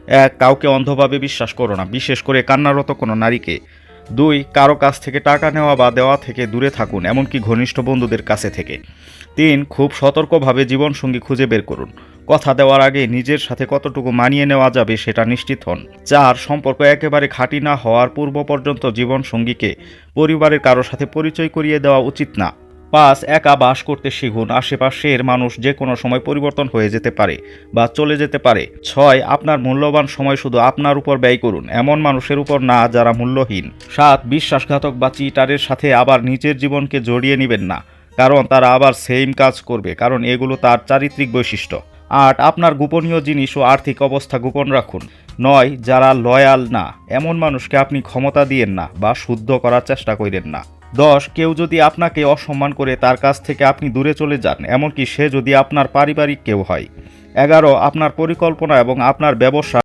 1. কাউকে অন্ধভাবে বিশ্বাস করো না, বিশেষ করে কান্নারত কোনো নারীকে। 2. কারো কাছ থেকে টাকা নেওয়া বা দেওয়া থেকে দূরে থাকুন, এমনকি ঘনিষ্ঠ বন্ধুদের কাছে থেকে। 3. খুব সতর্কভাবে জীবনসঙ্গী খুঁজে বের করুন। কথা দেওয়ার আগে নিজের সাথে কতটুকু মানিয়ে নেওয়া যাবে সেটা নিশ্চিত হন। 4. সম্পর্ক একেবারে খাঁটি না হওয়ার পূর্ব পর্যন্ত জীবনসঙ্গীকে পরিবারের কারো সাথে পরিচয় করিয়ে দেওয়া উচিত না। 5. একা বাস করতে শিখুন, আশেপাশের মানুষ যে কোনো সময় পরিবর্তন হয়ে যেতে পারে বা চলে যেতে পারে। 6. আপনার মূল্যবান সময় শুধু আপনার উপর ব্যয় করুন, এমন মানুষের উপর না যারা মূল্যহীন। 7. বিশ্বাসঘাতক বা চিটারের সাথে আবার নিজের জীবনকে জড়িয়ে নেবেন না, কারণ তারা আবার সেম কাজ করবে, কারণ এগুলো তার চারিত্রিক বৈশিষ্ট্য। 8. আপনার গোপনীয় জিনিস ও আর্থিক অবস্থা গোপন রাখুন। 9. যারা লয়াল না এমন মানুষকে আপনি ক্ষমতা দিয়েন না বা শুদ্ধ করার চেষ্টা করেন না। 10. কেউ যদি আপনাকে অসম্মান করে তার কাছ থেকে আপনি দূরে চলে যান, এমনকি সে যদি আপনার পারিবারিক কেউ হয়। 11. আপনার পরিকল্পনা এবং আপনার ব্যবসা